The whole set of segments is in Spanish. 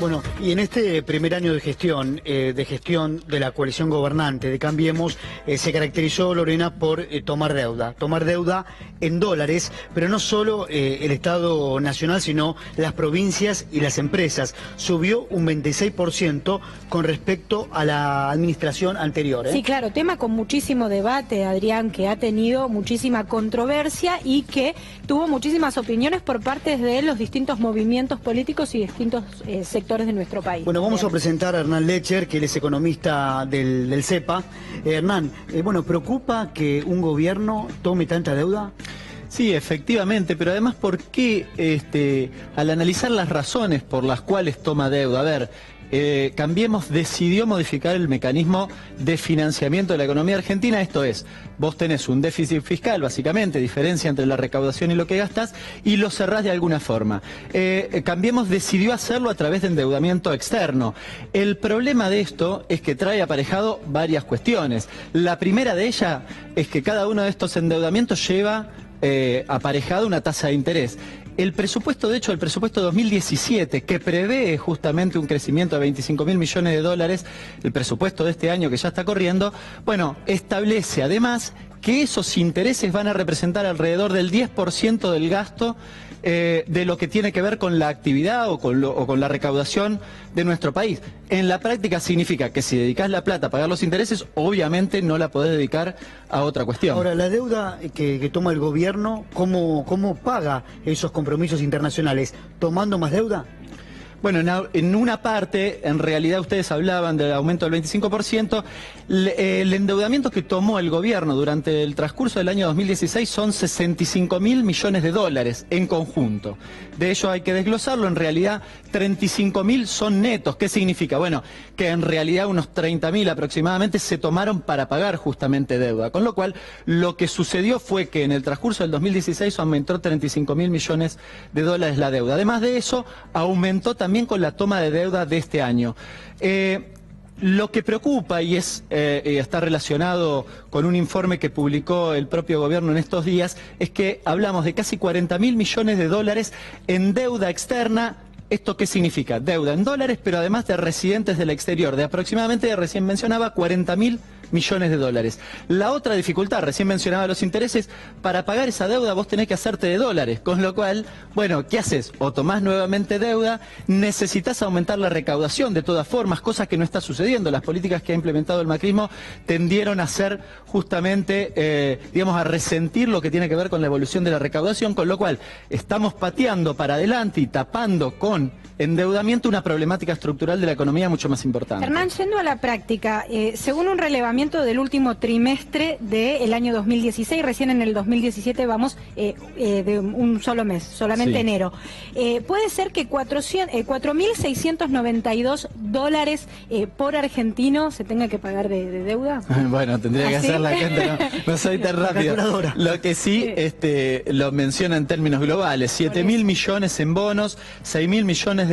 Bueno, y en este primer año de gestión de la coalición gobernante, de Cambiemos, se caracterizó, Lorena, por tomar deuda en dólares, pero no solo el Estado Nacional, sino las provincias y las empresas. Subió un 26% con respecto a la administración anterior. Sí, claro, tema con muchísimo debate, Adrián, que ha tenido muchísima controversia y que tuvo muchísimas opiniones por parte de los distintos movimientos políticos y distintos sectores de nuestro país. Bueno, vamos a presentar a Hernán Lecher, que él es economista del CEPA. Hernán, ¿preocupa que un gobierno tome tanta deuda? Sí, efectivamente, pero además, ¿por qué al analizar las razones por las cuales toma deuda? A ver, Cambiemos decidió modificar el mecanismo de financiamiento de la economía argentina. Esto es, vos tenés un déficit fiscal, básicamente, diferencia entre la recaudación y lo que gastás, y lo cerrás de alguna forma. Cambiemos decidió hacerlo a través de endeudamiento externo. El problema de esto es que trae aparejado varias cuestiones. La primera de ellas es que cada uno de estos endeudamientos lleva aparejado una tasa de interés. El presupuesto, de hecho, el presupuesto 2017, que prevé justamente un crecimiento de 25.000 millones de dólares, el presupuesto de este año que ya está corriendo, bueno, establece además que esos intereses van a representar alrededor del 10% del gasto de lo que tiene que ver con la actividad o con la recaudación de nuestro país. En la práctica significa que si dedicás la plata a pagar los intereses, obviamente no la podés dedicar a otra cuestión. Ahora, la deuda que toma el gobierno, ¿cómo paga esos compromisos internacionales? ¿Tomando más deuda? Bueno, en una parte, en realidad ustedes hablaban del aumento del 25%, el endeudamiento que tomó el gobierno durante el transcurso del año 2016 son 65.000 millones de dólares en conjunto. De ello hay que desglosarlo, en realidad 35.000 son netos. ¿Qué significa? Bueno, que en realidad unos 30.000 aproximadamente se tomaron para pagar justamente deuda, con lo cual lo que sucedió fue que en el transcurso del 2016 aumentó 35.000 millones de dólares la deuda. Además de eso, aumentó también con la toma de deuda de este año. Lo que preocupa y está relacionado con un informe que publicó el propio gobierno en estos días es que hablamos de casi 40.000 millones de dólares en deuda externa. ¿Esto qué significa? Deuda en dólares, pero además de residentes del exterior, de aproximadamente, recién mencionaba, 40.000 millones de dólares. La otra dificultad, recién mencionaba los intereses, para pagar esa deuda vos tenés que hacerte de dólares, con lo cual, bueno, ¿qué haces? O tomás nuevamente deuda, necesitas aumentar la recaudación de todas formas, cosa que no está sucediendo. Las políticas que ha implementado el macrismo tendieron a ser justamente, digamos, a resentir lo que tiene que ver con la evolución de la recaudación, con lo cual estamos pateando para adelante y tapando con endeudamiento una problemática estructural de la economía mucho más importante. Hernán, yendo a la práctica, según un relevamiento del último trimestre del año 2016, recién en el 2017 vamos de un solo mes, solamente sí. Enero, puede ser que 4.692 dólares por argentino se tenga que pagar de deuda. Bueno, tendría que hacer la gente, no soy tan rápido. Lo que sí, lo menciona en términos globales, 7.000 millones en bonos, 6.000 millones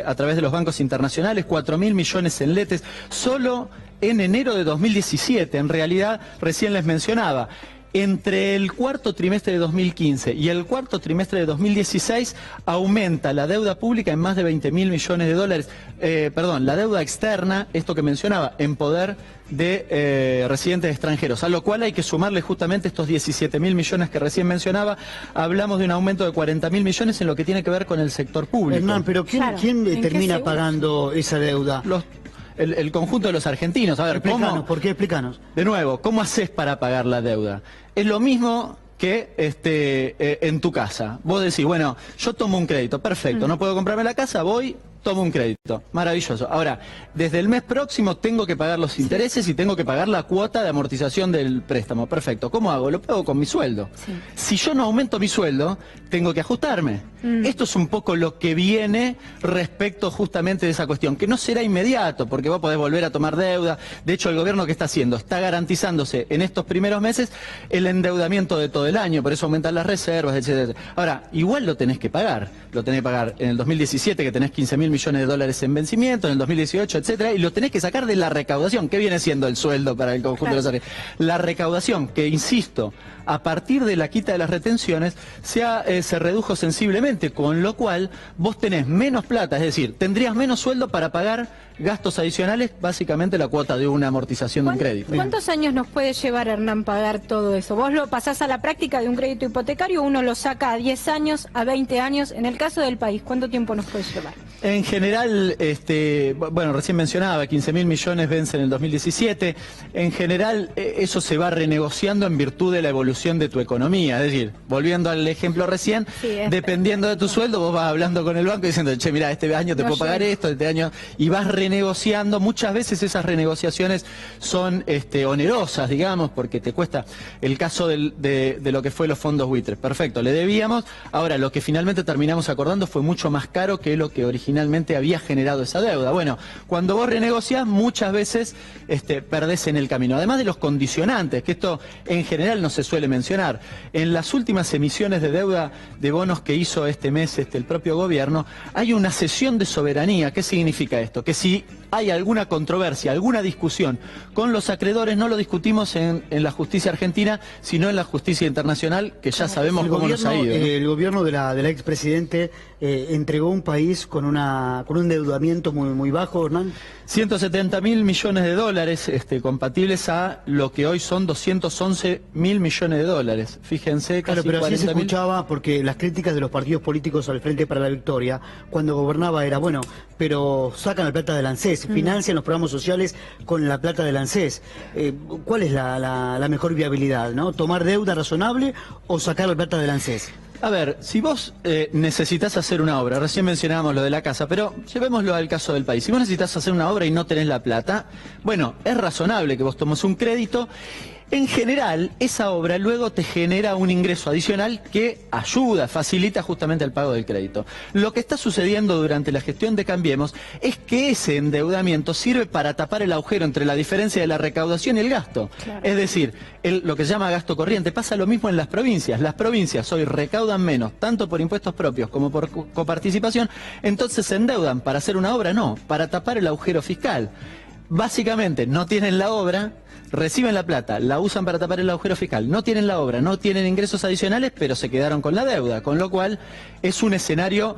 a través de los bancos internacionales, 4.000 millones en letes, solo en enero de 2017, en realidad, recién les mencionaba, entre el cuarto trimestre de 2015 y el cuarto trimestre de 2016 aumenta la deuda pública en más de 20.000 millones de dólares, la deuda externa, esto que mencionaba, en poder de residentes extranjeros, a lo cual hay que sumarle justamente estos 17.000 millones que recién mencionaba. Hablamos de un aumento de 40.000 millones en lo que tiene que ver con el sector público. Hernán, pero ¿quién termina pagando esa deuda? El conjunto de los argentinos. A ver, ¿cómo? ¿Por qué? Explícanos. De nuevo, ¿cómo haces para pagar la deuda? Es lo mismo que en tu casa. Vos decís, bueno, yo tomo un crédito, perfecto, no puedo comprarme la casa, tomo un crédito, maravilloso. Ahora, desde el mes próximo tengo que pagar los intereses y tengo que pagar la cuota de amortización del préstamo, perfecto. ¿Cómo hago? Lo pago con mi sueldo. Sí. Si yo no aumento mi sueldo, tengo que ajustarme. Esto es un poco lo que viene respecto justamente de esa cuestión, que no será inmediato, porque vos podés volver a tomar deuda. De hecho, el gobierno, ¿qué está haciendo? Está garantizándose en estos primeros meses el endeudamiento de todo el año, por eso aumentan las reservas, etcétera. Ahora, igual lo tenés que pagar en el 2017, que tenés 15.000 millones millones de dólares en vencimiento en el 2018, etcétera, y lo tenés que sacar de la recaudación. ¿Qué viene siendo el sueldo para el conjunto de los argentinos? La recaudación, que insisto, a partir de la quita de las retenciones, se redujo sensiblemente, con lo cual vos tenés menos plata, es decir, tendrías menos sueldo para pagar gastos adicionales, básicamente la cuota de una amortización de un crédito. ¿Cuántos años nos puede llevar, Hernán, pagar todo eso? Vos lo pasás a la práctica de un crédito hipotecario, uno lo saca a 10 años, a 20 años. En el caso del país, ¿cuánto tiempo nos puede llevar? En general, bueno, recién mencionaba, 15.000 millones vence en el 2017. En general, eso se va renegociando en virtud de la evolución de tu economía. Es decir, volviendo al ejemplo recién, dependiendo de tu sueldo, vos vas hablando con el banco diciendo, che, mira, este año te puedo pagar esto, este año... Y vas renegociando. Muchas veces esas renegociaciones son onerosas, digamos, porque te cuesta. El caso de lo que fue los fondos buitres. Perfecto, le debíamos. Ahora, lo que finalmente terminamos acordando fue mucho más caro que lo que originalmente había generado esa deuda. Bueno, cuando vos renegociás, muchas veces perdés en el camino. Además de los condicionantes, que esto en general no se suele mencionar. En las últimas emisiones de deuda de bonos que hizo este mes el propio gobierno, hay una cesión de soberanía. ¿Qué significa esto? Que si hay alguna controversia, alguna discusión con los acreedores, no lo discutimos en la justicia argentina, sino en la justicia internacional, que ya sabemos cómo nos ha ido, ¿no? El gobierno de la expresidente entregó un país con un endeudamiento muy bajo, Hernán. 170.000 millones de dólares compatibles a lo que hoy son 211.000 millones de dólares. Fíjense, claro, casi pero así se 40.000. escuchaba, porque las críticas de los partidos políticos al Frente para la Victoria, cuando gobernaba, era, bueno, pero sacan la plata del ANSES, financian los programas sociales con la plata del ANSES. ¿Cuál es la mejor viabilidad, no? ¿Tomar deuda razonable o sacar la plata del ANSES? A ver, si vos necesitas hacer una obra, recién mencionábamos lo de la casa, pero llevémoslo al caso del país. Si vos necesitas hacer una obra y no tenés la plata, bueno, es razonable que vos tomes un crédito. En general, esa obra luego te genera un ingreso adicional que ayuda, facilita justamente el pago del crédito. Lo que está sucediendo durante la gestión de Cambiemos es que ese endeudamiento sirve para tapar el agujero entre la diferencia de la recaudación y el gasto. Claro. Es decir, lo que se llama gasto corriente. Pasa lo mismo en las provincias. Las provincias hoy recaudan menos, tanto por impuestos propios como por coparticipación, entonces se endeudan para hacer una obra, no, para tapar el agujero fiscal. Básicamente no tienen la obra, reciben la plata, la usan para tapar el agujero fiscal, no tienen la obra, no tienen ingresos adicionales, pero se quedaron con la deuda, con lo cual es un escenario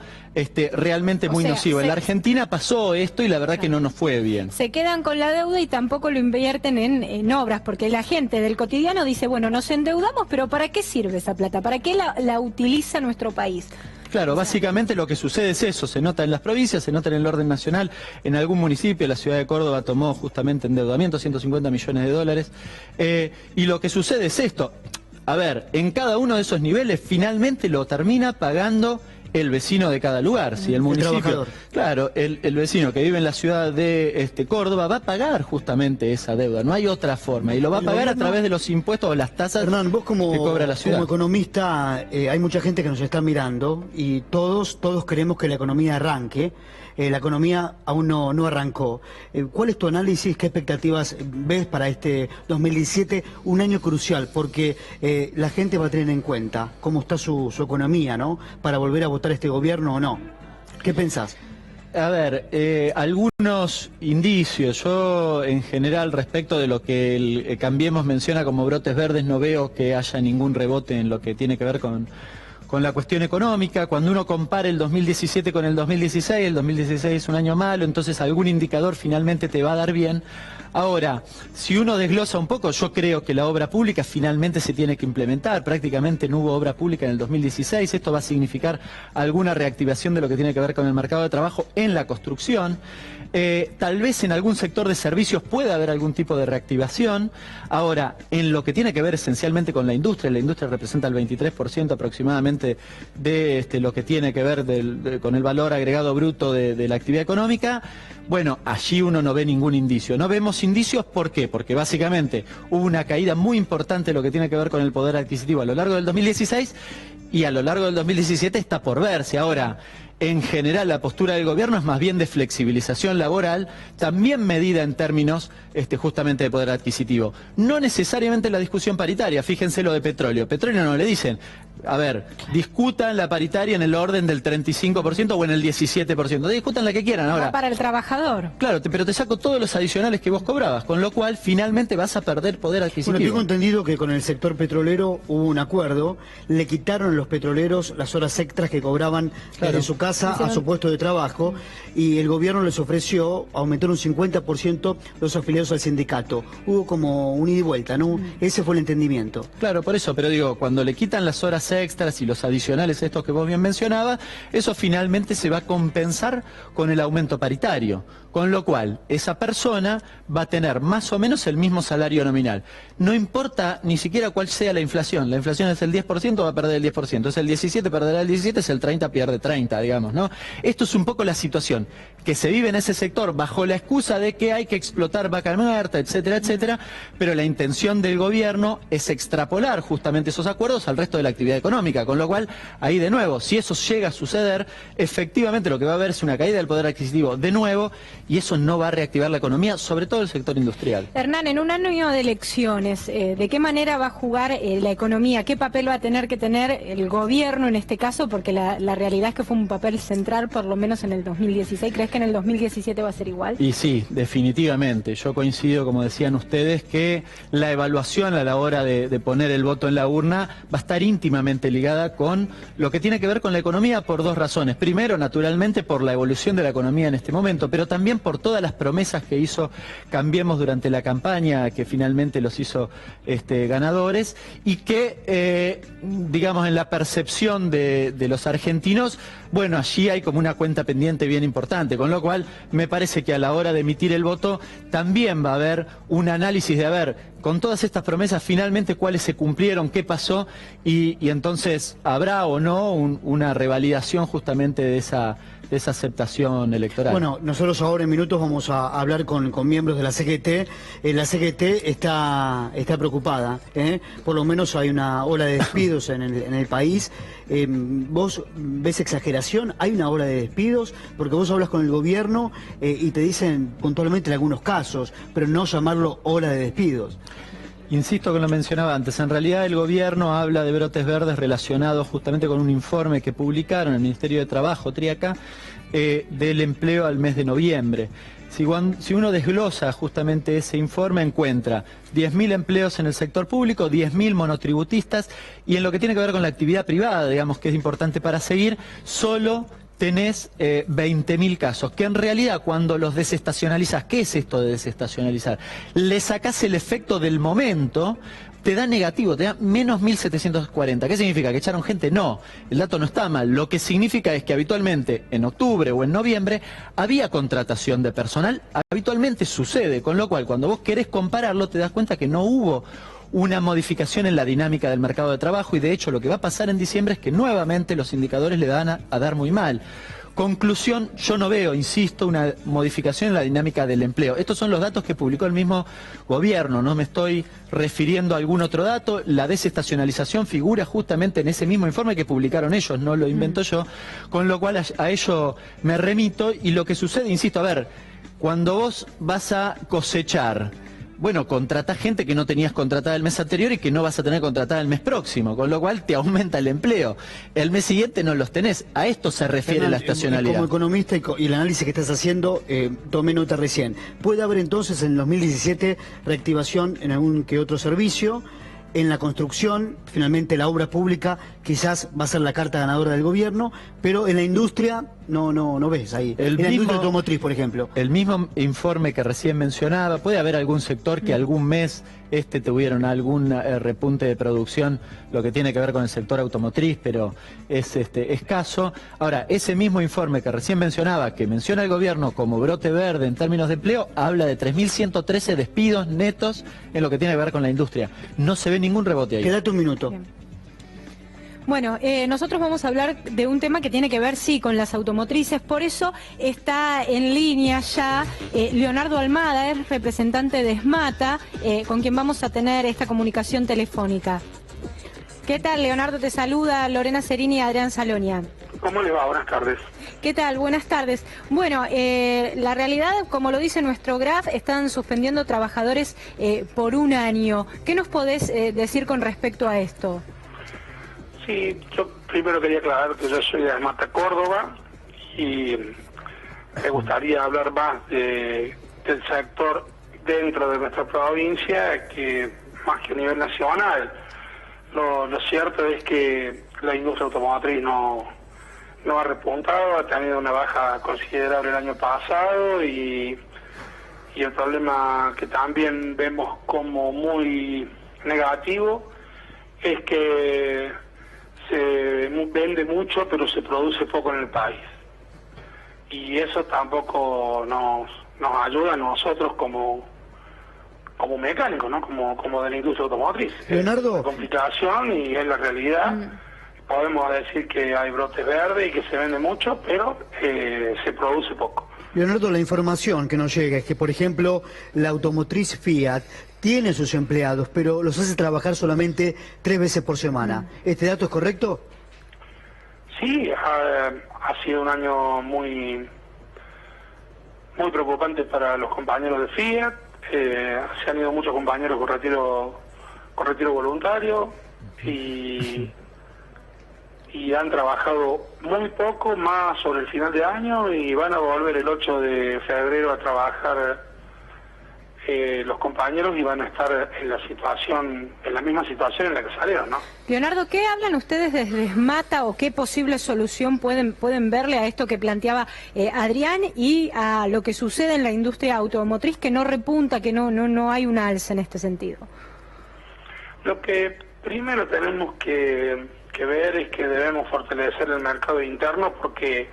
realmente muy nocivo. En la Argentina pasó esto y la verdad que no nos fue bien. Se quedan con la deuda y tampoco lo invierten en obras, porque la gente del cotidiano dice, bueno, nos endeudamos, pero ¿para qué sirve esa plata? ¿Para qué la utiliza nuestro país? Claro, básicamente lo que sucede es eso, se nota en las provincias, se nota en el orden nacional, en algún municipio, la ciudad de Córdoba tomó justamente endeudamiento, 150 millones de dólares, y lo que sucede es esto, a ver, en cada uno de esos niveles finalmente lo termina pagando el vecino de cada lugar. Si el municipio, claro, el vecino que vive en la ciudad de Córdoba va a pagar justamente esa deuda, no hay otra forma, y lo va a pagar a través de los impuestos o las tasas. Hernán, vos que cobra la ciudad. Como economista, hay mucha gente que nos está mirando y todos queremos que la economía arranque. La economía aún no arrancó. ¿Cuál es tu análisis? ¿Qué expectativas ves para este 2017? Un año crucial, porque la gente va a tener en cuenta cómo está su economía, ¿no? Para volver a votar este gobierno o no. ¿Qué pensás? A ver, algunos indicios. Yo, en general, respecto de lo que el Cambiemos menciona como brotes verdes, no veo que haya ningún rebote en lo que tiene que ver con la cuestión económica. Cuando uno compara el 2017 con el 2016, el 2016 es un año malo, entonces algún indicador finalmente te va a dar bien. Ahora, si uno desglosa un poco, yo creo que la obra pública finalmente se tiene que implementar. Prácticamente no hubo obra pública en el 2016. Esto va a significar alguna reactivación de lo que tiene que ver con el mercado de trabajo en la construcción. Tal vez en algún sector de servicios pueda haber algún tipo de reactivación. Ahora, en lo que tiene que ver esencialmente con la industria representa el 23% aproximadamente de lo que tiene que ver con el valor agregado bruto de la actividad económica. Bueno, allí uno no ve ningún indicio. No vemos indicios, ¿por qué? Porque básicamente hubo una caída muy importante de lo que tiene que ver con el poder adquisitivo a lo largo del 2016 y a lo largo del 2017 está por verse. Ahora, en general la postura del gobierno es más bien de flexibilización laboral, también medida en términos justamente de poder adquisitivo. No necesariamente la discusión paritaria, fíjense lo de petróleo. Petróleo no le dicen, a ver, discutan la paritaria en el orden del 35% o en el 17%. Discutan la que quieran ahora. Va para el trabajador. Claro, pero te saco todos los adicionales que vos cobrabas, con lo cual finalmente vas a perder poder adquisitivo. Bueno, tengo entendido que con el sector petrolero hubo un acuerdo, le quitaron a los petroleros las horas extras que cobraban desde su casa a su puesto de trabajo, y el gobierno les ofreció aumentar un 50% los afiliados al sindicato. Hubo como un ida y vuelta, ¿no? Ese fue el entendimiento. Claro, por eso, pero digo, cuando le quitan las horas extras y los adicionales estos que vos bien mencionabas, eso finalmente se va a compensar con el aumento paritario, con lo cual esa persona va a tener más o menos el mismo salario nominal. No importa ni siquiera cuál sea la inflación es el 10%, va a perder el 10%, es el 17, perderá el 17, es el 30, pierde 30, digamos, ¿no? Esto es un poco la situación que se vive en ese sector bajo la excusa de que hay que explotar vaca muerta, etcétera, etcétera, pero la intención del gobierno es extrapolar justamente esos acuerdos al resto de la actividad económica, con lo cual, ahí de nuevo, si eso llega a suceder, efectivamente lo que va a haber es una caída del poder adquisitivo de nuevo, y eso no va a reactivar la economía, sobre todo el sector industrial. Hernán, en un año de elecciones, ¿de qué manera va a jugar la economía? ¿Qué papel va a tener que tener el gobierno en este caso? Porque la realidad es que fue un papel central, por lo menos en el 2016. ¿Crees que en el 2017 va a ser igual? Y sí, definitivamente. Yo coincido, como decían ustedes, que la evaluación a la hora de poner el voto en la urna va a estar íntimamente ligada con lo que tiene que ver con la economía por dos razones. Primero, naturalmente, por la evolución de la economía en este momento, pero también por todas las promesas que hizo Cambiemos durante la campaña, que finalmente los hizo ganadores, y que, digamos, en la percepción de los argentinos, bueno, allí hay como una cuenta pendiente bien importante, con lo cual me parece que a la hora de emitir el voto también va a haber un análisis de, a ver, con todas estas promesas, finalmente cuáles se cumplieron, qué pasó, y entonces habrá o no una revalidación justamente de esa aceptación electoral. Bueno, nosotros ahora en minutos vamos a hablar con miembros de la CGT. La CGT está preocupada, por lo menos hay una ola de despidos en el país. ¿Vos ves exageración? ¿Hay una ola de despidos? Porque vos hablas con el gobierno y te dicen puntualmente en algunos casos, pero no llamarlo ola de despidos. Insisto que lo mencionaba antes, en realidad el gobierno habla de brotes verdes relacionados justamente con un informe que publicaron en el Ministerio de Trabajo, Triaca, del empleo al mes de noviembre. Si uno desglosa justamente ese informe, encuentra 10.000 empleos en el sector público, 10.000 monotributistas, y en lo que tiene que ver con la actividad privada, digamos que es importante para seguir, solo tenés 20.000 casos, que en realidad cuando los desestacionalizás, ¿qué es esto de desestacionalizar? Le sacás el efecto del momento, te da negativo, te da menos 1.740. ¿Qué significa? ¿Que echaron gente? No, el dato no está mal. Lo que significa es que habitualmente en octubre o en noviembre había contratación de personal, habitualmente sucede, con lo cual cuando vos querés compararlo te das cuenta que no hubo una modificación en la dinámica del mercado de trabajo, y de hecho lo que va a pasar en diciembre es que nuevamente los indicadores le van a dar muy mal. Conclusión, yo no veo, insisto, una modificación en la dinámica del empleo. Estos son los datos que publicó el mismo gobierno, no me estoy refiriendo a algún otro dato. La desestacionalización figura justamente en ese mismo informe que publicaron ellos, no lo invento yo, con lo cual a ello me remito. Y lo que sucede, insisto, a ver, cuando vos vas a cosechar, bueno, contratás gente que no tenías contratada el mes anterior y que no vas a tener contratada el mes próximo, con lo cual te aumenta el empleo. El mes siguiente no los tenés. A esto se refiere la estacionalidad. Como economista y el análisis que estás haciendo, tomé nota recién. ¿Puede haber entonces en 2017 reactivación en algún que otro servicio? En la construcción, finalmente la obra pública quizás va a ser la carta ganadora del gobierno, pero en la industria no ves ahí. En la industria automotriz, por ejemplo. El mismo informe que recién mencionaba, puede haber algún sector que algún mes tuvieron algún repunte de producción, lo que tiene que ver con el sector automotriz, pero es escaso. Ahora, ese mismo informe que recién mencionaba, que menciona el gobierno como brote verde en términos de empleo, habla de 3.113 despidos netos en lo que tiene que ver con la industria. No se ve ningún rebote ahí. Quédate un minuto. Bien. Bueno, nosotros vamos a hablar de un tema que tiene que ver, sí, con las automotrices. Por eso está en línea ya Leonardo Almada, es representante de SMATA, con quien vamos a tener esta comunicación telefónica. ¿Qué tal, Leonardo? Te saluda Lorena Cerini y Adrián Salonia. ¿Cómo le va? Buenas tardes. ¿Qué tal? Buenas tardes. Bueno, la realidad, como lo dice nuestro graph, están suspendiendo trabajadores por un año. ¿Qué nos podés decir con respecto a esto? Sí, yo primero quería aclarar que yo soy de Mata, Córdoba, y me gustaría hablar más del sector dentro de nuestra provincia, que más que a nivel nacional. Lo cierto es que la industria automotriz no ha repuntado, ha tenido una baja considerable el año pasado, y el problema que también vemos como muy negativo es que se vende mucho pero se produce poco en el país, y eso tampoco nos ayuda a nosotros como mecánicos, ¿no? Como de la industria automotriz. Leonardo. Es una complicación y es la realidad. Podemos decir que hay brotes verdes y que se vende mucho, pero se produce poco. Leonardo, la información que nos llega es que, por ejemplo, la automotriz Fiat tiene sus empleados, pero los hace trabajar solamente 3 veces por semana. ¿Este dato es correcto? Sí, ha sido un año muy preocupante para los compañeros de Fiat. Se han ido muchos compañeros con retiro voluntario y han trabajado muy poco, más sobre el final de año, y van a volver el 8 de febrero a trabajar los compañeros, y van a estar en la misma situación en la que salieron, ¿no? Leonardo, ¿qué hablan ustedes desde SMATA o qué posible solución pueden verle a esto que planteaba Adrián y a lo que sucede en la industria automotriz, que no repunta, que no hay un alza en este sentido? Lo que primero tenemos que ver es que debemos fortalecer el mercado interno, porque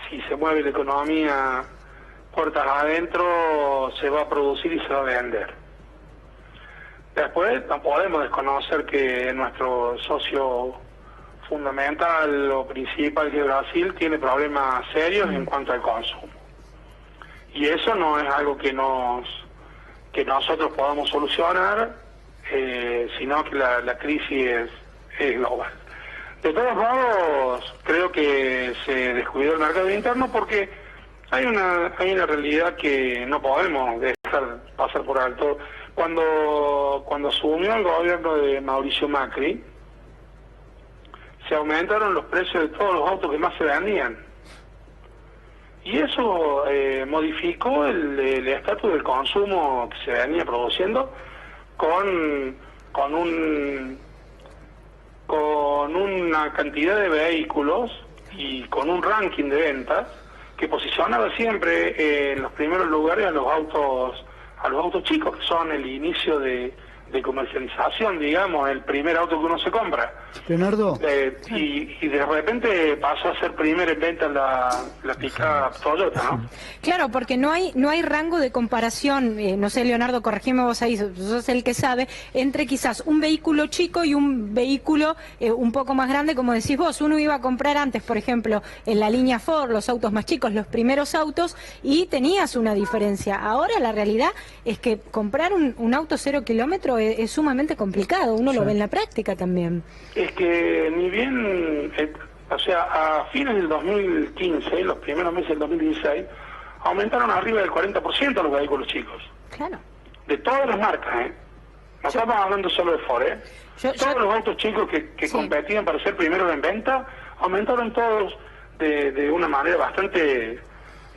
si se mueve la economía puertas adentro, se va a producir y se va a vender. Después no podemos desconocer que nuestro socio fundamental o principal, que es Brasil, tiene problemas serios en cuanto al consumo. Y eso no es algo que nosotros podamos solucionar, sino que la crisis es global. De todos modos, creo que se descuidó el mercado interno, porque hay una realidad que no podemos dejar pasar por alto. Cuando asumió el gobierno de Mauricio Macri, se aumentaron los precios de todos los autos que más se vendían. Y eso modificó el estatus del consumo que se venía produciendo con una cantidad de vehículos y con un ranking de ventas que posicionaba siempre en los primeros lugares a los autos chicos, que son el inicio de comercialización, digamos, el primer auto que uno se compra. Leonardo. Y de repente pasó a ser primero en venta la pick-up Toyota, ¿no? Claro, porque no hay rango de comparación, no sé, Leonardo, corregime vos ahí, sos el que sabe, entre quizás un vehículo chico y un vehículo un poco más grande, como decís vos. Uno iba a comprar antes, por ejemplo, en la línea Ford, los autos más chicos, los primeros autos, y tenías una diferencia. Ahora la realidad es que comprar un auto 0 kilómetro es sumamente complicado, uno lo ve en la práctica también. Es que ni bien, o sea, a fines del 2015, los primeros meses del 2016, aumentaron arriba del 40% los vehículos chicos. Claro. De todas las marcas, ¿eh? No estamos hablando solo de Ford, ¿eh? Todos los autos chicos que competían para ser primeros en venta, aumentaron todos de una manera bastante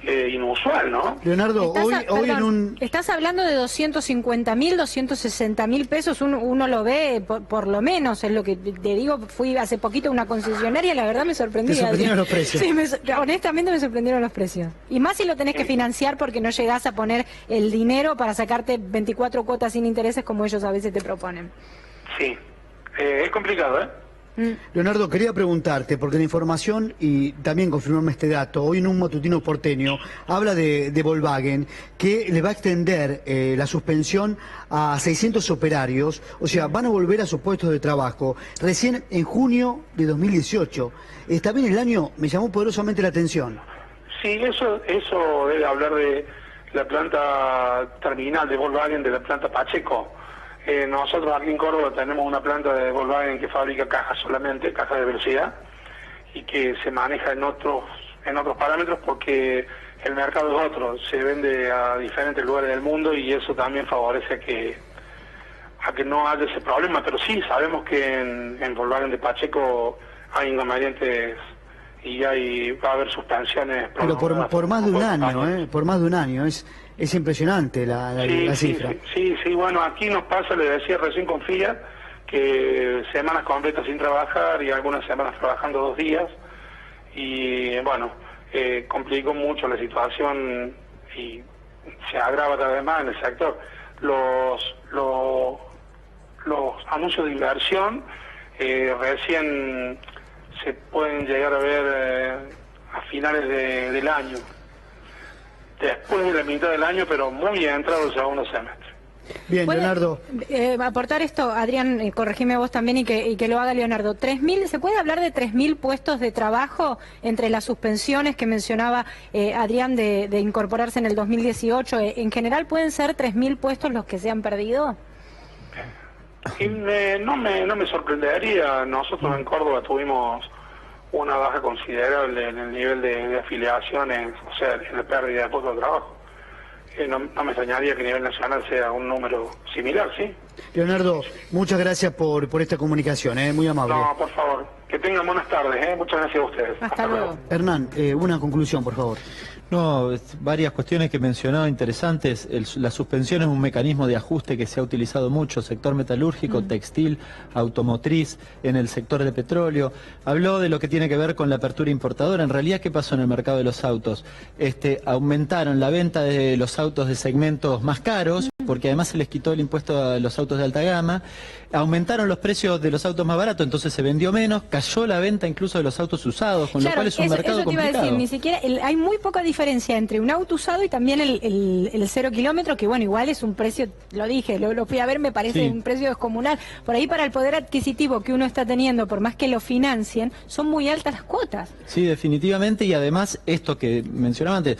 inusual, ¿no? Leonardo, hoy en un... Estás hablando de 250.000, 260.000 pesos, uno lo ve por lo menos, es lo que te digo. Fui hace poquito a una concesionaria y la verdad me sorprendí. ¿Te sorprendieron los precios? Sí, honestamente me sorprendieron los precios. Y más si lo tenés que financiar, porque no llegás a poner el dinero para sacarte 24 cuotas sin intereses como ellos a veces te proponen. Sí, es complicado, ¿eh? Leonardo, quería preguntarte, porque la información, y también confirmarme este dato, hoy en un matutino porteño, habla de Volkswagen, que le va a extender la suspensión a 600 operarios, o sea, van a volver a sus puestos de trabajo, recién en junio de 2018. Está bien el año, me llamó poderosamente la atención. Sí, eso debe hablar de la planta terminal de Volkswagen, de la planta Pacheco. Nosotros aquí en Córdoba tenemos una planta de Volkswagen que fabrica cajas solamente, cajas de velocidad, y que se maneja en otros parámetros, porque el mercado es otro, se vende a diferentes lugares del mundo, y eso también favorece no haya ese problema, pero sí sabemos que en Volkswagen de Pacheco hay inconvenientes y va a haber suspensiones. Pero por más de un año, por más de un año, es impresionante la cifra. Sí, bueno, aquí nos pasa, le decía recién con Fiat, que semanas completas sin trabajar y algunas semanas trabajando 2 días, y bueno, complicó mucho la situación y se agrava cada vez más en el sector. Los anuncios de inversión recién se pueden llegar a ver a finales del año, después de la mitad del año, pero muy entrado el segundo semestre. Bien, Leonardo. Aportar esto, Adrián, corregime vos también y que lo haga Leonardo. 3.000, ¿se puede hablar de 3.000 puestos de trabajo entre las suspensiones que mencionaba Adrián de incorporarse en el 2018? ¿En general pueden ser 3.000 puestos los que se han perdido? Y no me sorprendería. Nosotros en Córdoba tuvimos una baja considerable en el nivel de afiliaciones, o sea, en la pérdida de puestos de trabajo. No me extrañaría que a nivel nacional sea un número similar, ¿sí? Leonardo, muchas gracias por esta comunicación, muy amable. No, por favor, que tengan buenas tardes, muchas gracias a ustedes. Hasta luego. Hernán, una conclusión, por favor. No, varias cuestiones que mencionaba interesantes. La suspensión es un mecanismo de ajuste que se ha utilizado mucho, sector metalúrgico, textil, automotriz, en el sector de petróleo. Habló de lo que tiene que ver con la apertura importadora. En realidad, ¿qué pasó en el mercado de los autos? Aumentaron la venta de los autos de segmentos más caros, porque además se les quitó el impuesto a los autos de alta gama. Aumentaron los precios de los autos más baratos, entonces se vendió menos, cayó la venta incluso de los autos usados, con lo cual es un mercado eso te iba a complicado. decir, ni siquiera hay muy poca diferencia entre un auto usado y también el 0 kilómetro, que bueno, igual es un precio, lo dije, lo fui a ver, me parece un precio descomunal. Por ahí para el poder adquisitivo que uno está teniendo, por más que lo financien, son muy altas las cuotas. Sí, definitivamente, y además esto que mencionaba antes,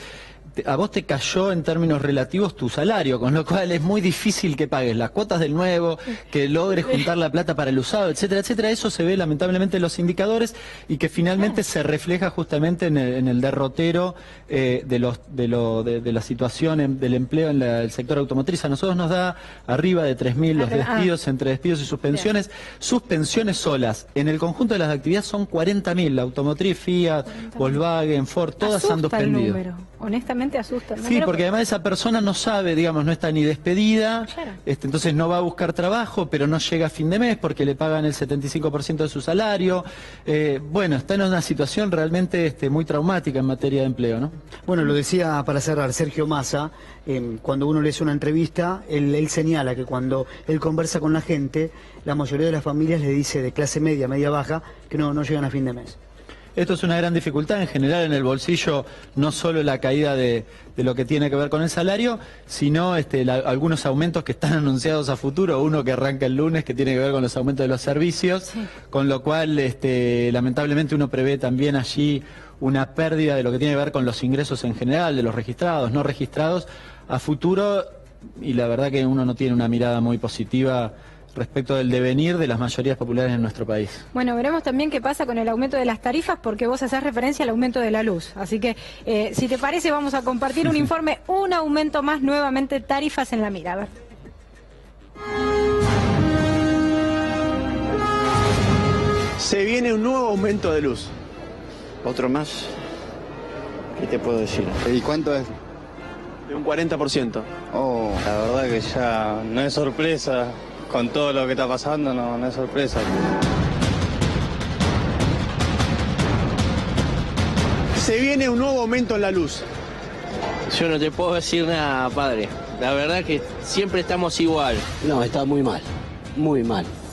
a vos te cayó en términos relativos tu salario, con lo cual es muy difícil que pagues las cuotas del nuevo, que logres juntar la plata para el usado, etcétera, etcétera. Eso se ve lamentablemente en los indicadores y que finalmente se refleja justamente en el derrotero de la situación del empleo en el sector automotriz. A nosotros nos da arriba de 3.000 los despidos, entre despidos y suspensiones. Suspensiones solas, en el conjunto de las actividades son 40.000. La automotriz, Fiat, Volkswagen, Ford, todas han suspendido. Honestamente asusta. Sí, porque además esa persona no sabe, digamos, no está ni despedida, entonces no va a buscar trabajo, pero no llega a fin de mes porque le pagan el 75% de su salario. Bueno, está en una situación realmente muy traumática en materia de empleo, ¿no? Bueno, lo decía para cerrar Sergio Massa, cuando uno le hace una entrevista, él señala que cuando él conversa con la gente, la mayoría de las familias le dice de clase media, media baja, que no llegan a fin de mes. Esto es una gran dificultad en general en el bolsillo, no solo la caída de lo que tiene que ver con el salario, sino algunos aumentos que están anunciados a futuro, uno que arranca el lunes que tiene que ver con los aumentos de los servicios, con lo cual lamentablemente uno prevé también allí una pérdida de lo que tiene que ver con los ingresos en general, de los registrados, no registrados, a futuro, y la verdad que uno no tiene una mirada muy positiva respecto del devenir de las mayorías populares en nuestro país. Bueno, veremos también qué pasa con el aumento de las tarifas, porque vos hacés referencia al aumento de la luz. Así que, si te parece, vamos a compartir un informe, un aumento más, nuevamente tarifas en la mira. A ver. Se viene un nuevo aumento de luz. ¿Otro más? ¿Qué te puedo decir? ¿Y cuánto es? De un 40%. Oh, la verdad que ya no es sorpresa. Con todo lo que está pasando, no es sorpresa. Se viene un nuevo aumento en la luz. Yo no te puedo decir nada, padre. La verdad que siempre estamos igual. No, está muy mal,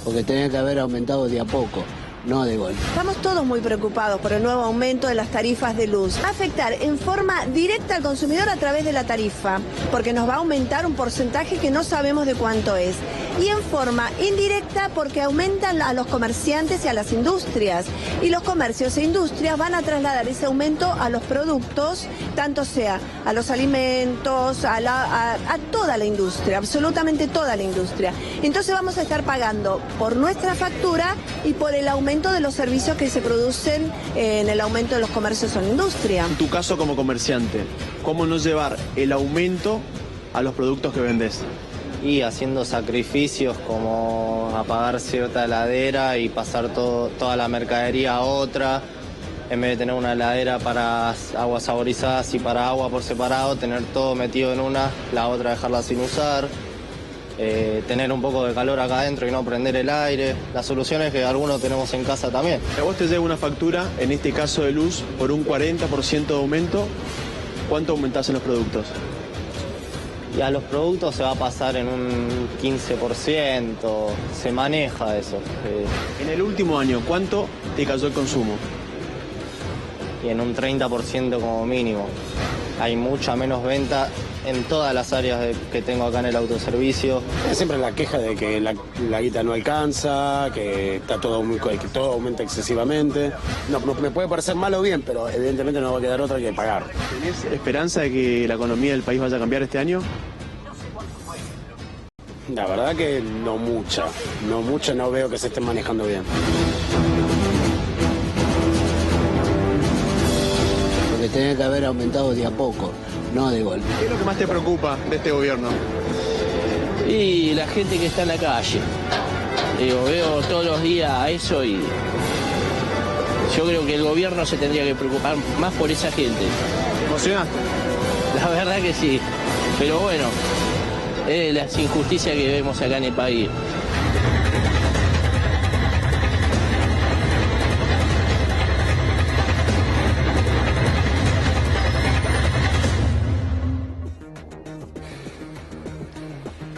porque tenía que haber aumentado de a poco, no de golpe. Estamos todos muy preocupados por el nuevo aumento de las tarifas de luz. Va a afectar en forma directa al consumidor a través de la tarifa, porque nos va a aumentar un porcentaje que no sabemos de cuánto es. Y en forma indirecta porque aumentan a los comerciantes y a las industrias. Y los comercios e industrias van a trasladar ese aumento a los productos, tanto sea a los alimentos, a toda la industria, absolutamente toda la industria. Entonces vamos a estar pagando por nuestra factura y por el aumento de los servicios que se producen en el aumento de los comercios o la industria. En tu caso como comerciante, ¿cómo no llevar el aumento a los productos que vendés? Y haciendo sacrificios como apagar cierta heladera y pasar toda la mercadería a otra. En vez de tener una heladera para aguas saborizadas y para agua por separado, tener todo metido en una, la otra dejarla sin usar. Tener un poco de calor acá adentro y no prender el aire. La solución es que algunos tenemos en casa también. A vos te llega una factura, en este caso de luz, por un 40% de aumento. ¿Cuánto aumentás en los productos? Y a los productos se va a pasar en un 15%, se maneja eso. En el último año, ¿cuánto te cayó el consumo? Y en un 30% como mínimo. Hay mucha menos venta en todas las áreas que tengo acá en el autoservicio. Siempre la queja de que la guita no alcanza, que está que todo aumenta excesivamente. No, me puede parecer mal o bien, pero evidentemente no va a quedar otra que pagar. ¿Tenés esperanza de que la economía del país vaya a cambiar este año? La verdad que no mucha, no veo que se esté manejando bien. Porque tenía que haber aumentado de a poco, no de golpe. ¿Qué es lo que más te preocupa de este gobierno? Y la gente que está en la calle. Digo, veo todos los días eso y yo creo que el gobierno se tendría que preocupar más por esa gente. ¿Te emocionaste? La verdad que sí. Pero bueno, es las injusticias que vemos acá en el país.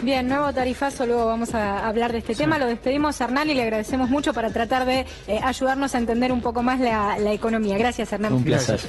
Bien, nuevo tarifazo, luego vamos a hablar de este tema. Lo despedimos a Hernán y le agradecemos mucho para tratar de ayudarnos a entender un poco más la economía. Gracias, Hernán. Un placer.